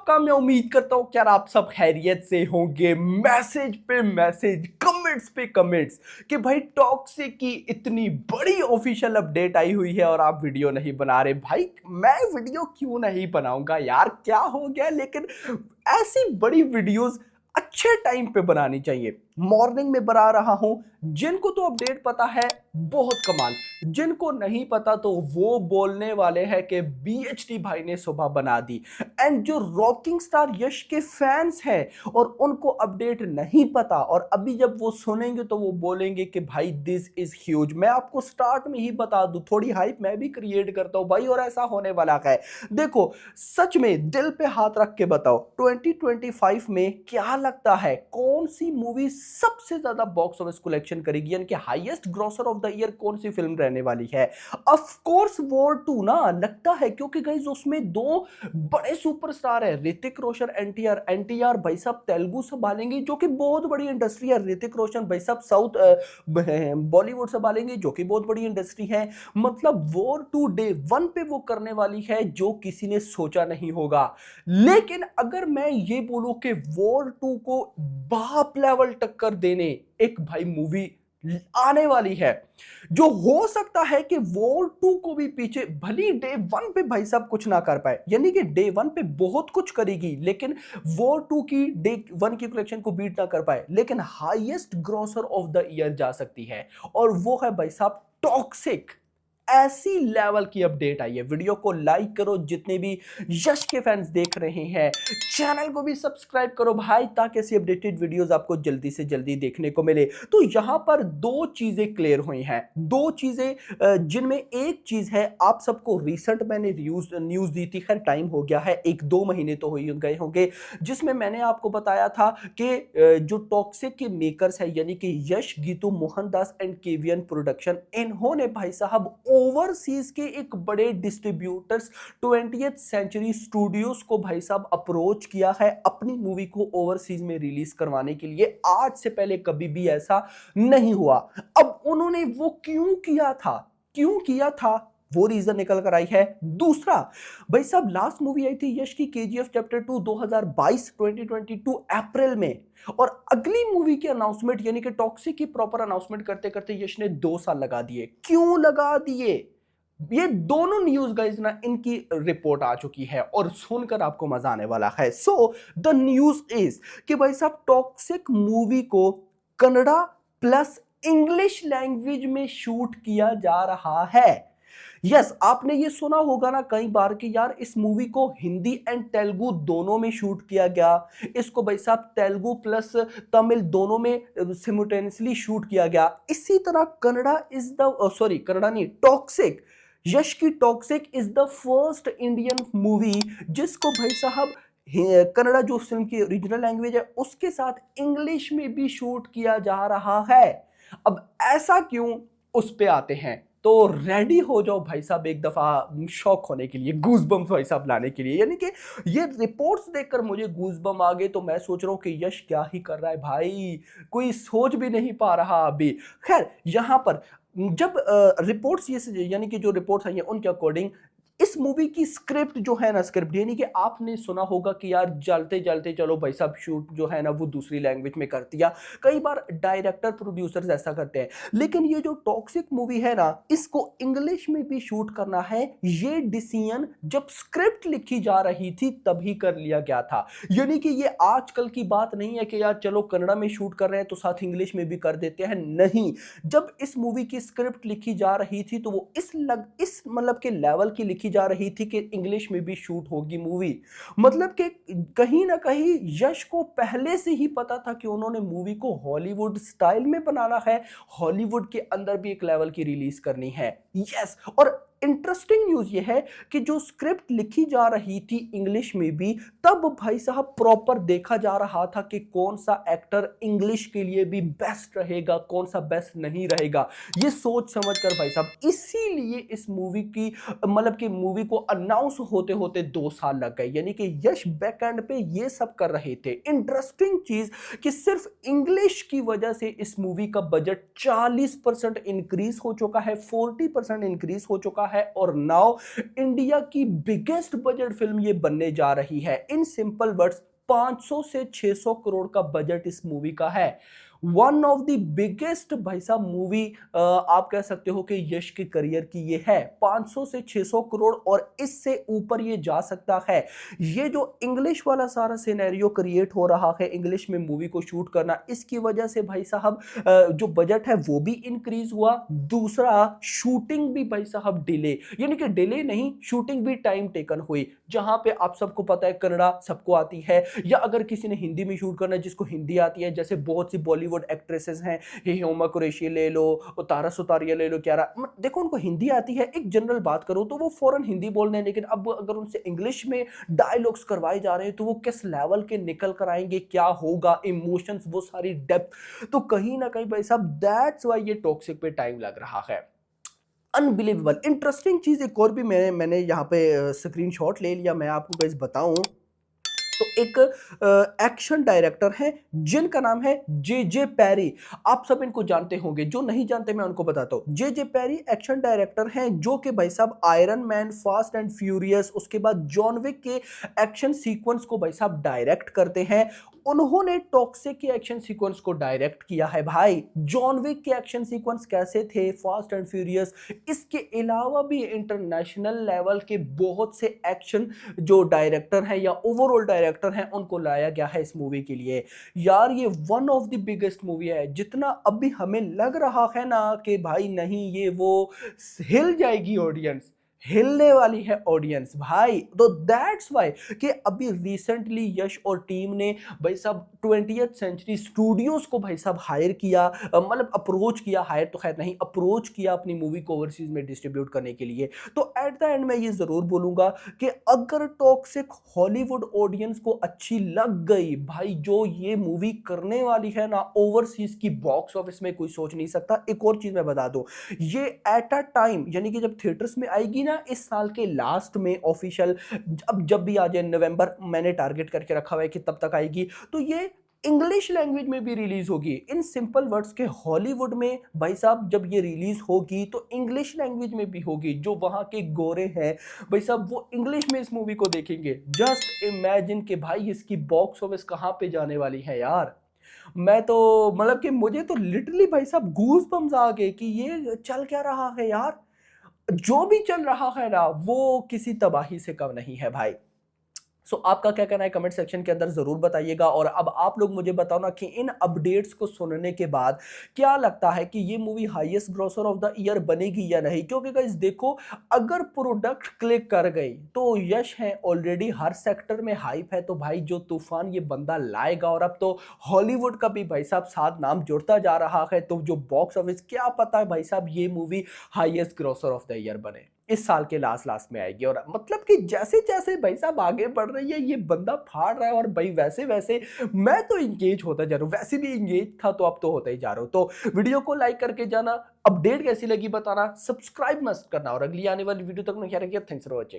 सबका मैं उम्मीद करता हूँ कि यार आप सब खैरियत से होंगे। मैसेज पे मैसेज, कमेंट्स पे कमेंट्स कि भाई टॉक्सिक की इतनी बड़ी ऑफिशियल अपडेट आई हुई है और आप वीडियो नहीं बना रहे। भाई मैं वीडियो क्यों नहीं बनाऊंगा यार, क्या हो गया? लेकिन ऐसी बड़ी वीडियोस अच्छे टाइम पे बनानी चाहिए। मॉर्निंग में बना रहा हूं, जिनको तो अपडेट पता है बहुत कमाल, जिनको नहीं पता तो वो बोलने वाले हैं कि बीएचडी भाई ने सुबह बना दी। एंड जो रॉकिंग स्टार यश के फैंस हैं और उनको अपडेट नहीं पता, और अभी जब वो सुनेंगे तो वो बोलेंगे कि भाई दिस इज ह्यूज। मैं आपको स्टार्ट में ही बता दूं, थोड़ी हाइप मैं भी क्रिएट करता हूं भाई, और ऐसा होने वाला है। देखो, सच में दिल पे हाथ रख के बताओ, 2025 में क्या लगता है कौन सी मूवी सबसे ज्यादा बॉक्स ऑफिस कलेक्शन करेगी, यानी कि highest grocer of the year कौन सी फिल्म रहने वाली है? ऑफ कोर्स वॉर 2 ना लगता है, क्योंकि गाइस उसमें दो बड़े सुपरस्टार है, ऋतिक रोशन, एनटीआर। एनटीआर भाई साहब तेलुगु संभालेंगे जो कि बहुत बड़ी इंडस्ट्री है, ऋतिक रोशन भाई साहब साउथ बॉलीवुड संभालेंगे जो कि बहुत बड़ी इंडस्ट्री है। मतलब वॉर 2 डे 1 पे वो करने वाली है जो किसी ने सोचा नहीं होगा। लेकिन अगर मैं ये बोलूं कि वॉर 2 को बाप लेवल टक्कर देने एक भाई मूवी आने वाली है, जो हो सकता है कि वॉर 2 को भी पीछे भली डे 1 पे भाई साहब कुछ ना कर पाए, यानी कि डे 1 पे बहुत कुछ करेगी लेकिन वॉर 2 की डे 1 की कलेक्शन को बीट ना कर पाए, लेकिन highest grocer of the year जा सकती है, और वो है भाई साहब टॉक्सिक। ऐसी लेवल की अपडेट आई है। वीडियो को लाइक करो, जितने भी यश के फैंस देख रहे हैं चैनल को भी सब्सक्राइब करो भाई, ताकि ऐसी अपडेटेड वीडियोस आपको जल्दी से जल्दी देखने को मिले। तो यहां पर दो चीजें क्लियर हुई हैं, दो चीजें, जिनमें एक चीज है आप सबको रिसेंट मैंने न्यूज दी थी, खैर टाइम हो गया है, 1-2 महीने तो हो ही गए होंगे, जिसमें मैंने आपको बताया था कि जो टॉक्सिक के मेकर्स है, यानी कि Yash, Geetu Mohandas and KVN production, इन्होंने भाई साहब ओवरसीज के एक बड़े डिस्ट्रीब्यूटर्स 20th सेंचुरी स्टूडियोज को भाई साहब अप्रोच किया है अपनी मूवी को ओवरसीज में रिलीज करवाने के लिए। आज से पहले कभी भी ऐसा नहीं हुआ। अब उन्होंने वो क्यों किया था, क्यों किया था, वो रीजन निकल कर आई है। दूसरा भाई साहब, लास्ट मूवी आई थी यश की केजीएफ चैप्टर 2 2022 अप्रैल में, और अगली मूवी की अनाउंसमेंट यानी कि टॉक्सिक की प्रॉपर अनाउंसमेंट करते करते यश ने 2 साल लगा दिए। क्यों लगा दिए? ये दोनों न्यूज गाइस ना, इनकी रिपोर्ट आ चुकी है और सुनकर आपको मजा आने वाला है। सो द न्यूज इज कि भाई साहब टॉक्सिक मूवी को कन्नड़ा प्लस इंग्लिश लैंग्वेज में शूट किया जा रहा है। यस, आपने ये सुना होगा ना कई बार कि यार इस मूवी को हिंदी एंड तेलुगु दोनों में शूट किया गया, इसको भाई साहब तेलुगु प्लस तमिल दोनों में सिमुटेनियसली शूट किया गया। इसी तरह Kannada is the sorry Kannada नहीं, टॉक्सिक, यश की toxic is the first Indian movie जिसको भाई साहब कन्नड़ा जो फिल्म की ओरिजिनल लैंग्वेज है उसके साथ इंग्लिश में भी शूट किया जा रहा है। अब ऐसा क्यों, उस पे आते हैं। तो रेडी हो जाओ भाई साहब एक दफा शॉक होने के लिए, गूजबम्स भाई साहब लाने के लिए, यानी कि ये रिपोर्ट्स देखकर मुझे गूजबम आ गए, तो मैं सोच रहा हूं कि यश क्या ही कर रहा है भाई, कोई सोच भी नहीं पा रहा अभी। खैर यहां पर जब रिपोर्ट्स ये यानी कि जो रिपोर्ट्स आई हैं उनके अकॉर्डिंग इस मूवी की स्क्रिप्ट जो है ना, स्क्रिप्ट यानी कि आपने सुना होगा कि यार चलते चलते चलो भाई साहब शूट जो है ना वो दूसरी लैंग्वेज में कर दिया। कई बार डायरेक्टर प्रोड्यूसर्स ऐसा करते हैं, लेकिन ये जो टॉक्सिक मूवी है ना इसको इंग्लिश में भी शूट करना है, ये डिसीजन जब स्क्रिप्ट लिखी जा रही थी तभी कर लिया गया था। यानी कि ये आजकल की बात नहीं है कि यार चलो कन्नड़ा में शूट कर रहे हैं तो साथ इंग्लिश में भी कर देते हैं, नहीं। जब इस मूवी की स्क्रिप्ट लिखी जा रही थी तो वो इस मतलब के लेवल की लिखी जा रही थी कि इंग्लिश में भी शूट होगी मूवी। मतलब कि कहीं ना कहीं यश को पहले से ही पता था कि उन्होंने मूवी को हॉलीवुड स्टाइल में बनाना है, हॉलीवुड के अंदर भी एक लेवल की रिलीज करनी है। यस, और इंटरेस्टिंग न्यूज ये है कि जो स्क्रिप्ट लिखी जा रही थी इंग्लिश में भी, तब भाई साहब प्रॉपर देखा जा रहा था कि कौन सा एक्टर इंग्लिश के लिए भी बेस्ट रहेगा, कौन सा बेस्ट नहीं रहेगा, ये सोच समझ कर भाई साहब इसीलिए इस मूवी की मतलब कि मूवी को अनाउंस होते होते 2 साल लग गए, यानी कि यश बैकएंड पे ये सब कर रहे थे। इंटरेस्टिंग चीज कि सिर्फ इंग्लिश की वजह से इस मूवी का बजट 40% इंक्रीज हो चुका है, 40% इंक्रीज हो चुका है। है और नाउ इंडिया की बिगेस्ट बजट फिल्म ये बनने जा रही है। इन सिंपल वर्ड्स 500 से 600 करोड़ का बजट इस मूवी का है। वन ऑफ द बिगेस्ट भाई साहब मूवी आप कह सकते हो कि यश के करियर की ये है। 500 से 600 करोड़ और इससे ऊपर ये जा सकता है। ये जो इंग्लिश वाला सारा सिनेरियो क्रिएट हो रहा है, इंग्लिश में मूवी को शूट करना, इसकी वजह से भाई साहब जो बजट है वो भी इंक्रीज हुआ। दूसरा, शूटिंग भी भाई साहब डिले, यानी कि डिले नहीं, शूटिंग भी टाइम टेकन हुई। जहां पे आप सबको पता है कन्नड़ा सबको आती है, या अगर किसी ने हिंदी में शूट करना है जिसको हिंदी आती है, जैसे बहुत सी बॉलीवुड एक्ट्रेसेस हैं, हेमा कुरैशी ले लो, तारा सुतारिया ले लो, क्यारा, देखो उनको हिंदी आती है। एक जनरल बात करो तो वो फौरन हिंदी बोल रहे हैं, लेकिन अब अगर उनसे इंग्लिश में डायलॉग्स करवाए जा रहे हैं तो वो किस लेवल के निकल कर आएंगे, क्या होगा, इमोशंस, वो सारी डेप्थ। तो कहीं ना कहीं भाई साहब दैट्स वाई ये टॉक्सिक पे टाइम लग रहा है। अनबिलीवेबल। इंटरेस्टिंग चीज एक और भी मैंने यहाँ पे स्क्रीनशॉट ले लिया, मैं आपको गाइस बताऊं तो एक एक्शन डायरेक्टर हैं जिनका नाम है जे जे पैरी। आप सब इनको जानते होंगे, जो नहीं जानते मैं उनको बताता हूं। जे जे पैरी एक्शन डायरेक्टर हैं जो कि भाई साहब iron man, fast and furious, उसके बाद जॉन विक के एक्शन सीक्वेंस को भाई साहब डायरेक्ट करते हैं। उन्होंने टॉक्सिक के एक्शन सीक्वेंस को डायरेक्ट किया है। भाई जॉन विक के एक्शन सीक्वेंस कैसे थे, फास्ट एंड फ्यूरियस, इसके अलावा भी इंटरनेशनल लेवल के बहुत से एक्शन जो डायरेक्टर हैं या ओवरऑल डायरेक्टर हैं उनको लाया गया है इस मूवी के लिए। यार ये one of the biggest movie है। जितना अभी हमें लग रहा है ना कि भाई नहीं ये वो हिल जाएगी ऑडियंस, हिलने वाली है ऑडियंस भाई। तो दैट्स वाई कि अभी रिसेंटली यश और टीम ने भाई साहब 20th सेंचुरी स्टूडियोज को भाई साहब हायर किया, मतलब अप्रोच किया, हायर तो खैर नहीं, अप्रोच किया अपनी मूवी को ओवरसीज में डिस्ट्रीब्यूट करने के लिए। तो एट द एंड मैं ये जरूर बोलूंगा कि अगर टॉक्सिक हॉलीवुड ऑडियंस को अच्छी लग गई, भाई जो ये मूवी करने वाली है ना ओवरसीज की बॉक्स ऑफिस में कोई सोच नहीं सकता। एक और चीज मैं बता दूं, ये एट अ टाइम यानी कि जब थिएटर्स में आएगी ना इस साल के लास्ट में ऑफिशियल, अब जब भी आ जाए, नवंबर मैंने टारगेट करके रखा हुआ है कि तब तक आएगी, तो ये इंग्लिश लैंग्वेज में भी रिलीज होगी। इन सिंपल वर्ड्स के हॉलीवुड में भाई साहब जब ये रिलीज होगी तो इंग्लिश लैंग्वेज में भी होगी। जो वहां के गोरे हैं भाई साहब वो इंग्लिश में इस मूवी को देखेंगे। जस्ट इमेजिन कि भाई इसकी बॉक्स ऑफिस कहां पे जाने वाली है यार। मैं तो मतलब कि मुझे तो लिटरली भाई साहब गूज बम्स आ गए कि ये चल क्या रहा है यार। जो भी चल रहा है ना वो किसी तबाही से कम नहीं है भाई। सो आपका क्या कहना है कमेंट सेक्शन के अंदर जरूर बताइएगा। और अब आप लोग मुझे बताओ ना कि इन अपडेट्स को सुनने के बाद क्या लगता है कि ये movie highest grocer of the year बनेगी या नहीं। क्योंकि गाइस देखो, अगर प्रोडक्ट क्लिक कर गई तो यश है ऑलरेडी हर सेक्टर में हाइप है, तो भाई जो तूफान ये बंदा लाएगा, और अब तो हॉलीवुड का भी भाई साहब साथ नाम जुड़ता जा रहा है, तो जो बॉक्स ऑफिस, क्या पता है भाई साहब ये movie highest grocer of the year बने, इस साल के लास्ट में आएगी। और मतलब कि जैसे जैसे भाई साहब आगे बढ़ रही है ये बंदा फाड़ रहा है, और भाई वैसे वैसे मैं तो इंगेज होता जा रहा हूँ, वैसे भी इंगेज था तो अब तो होता ही जा रहा हूँ। तो वीडियो को लाइक करके जाना, अपडेट कैसी लगी बताना, सब्सक्राइब मस्ट करना, और अगली आने वाली वीडियो तक मैं क्या रखिए, थैंक्स फॉर वॉचिंग।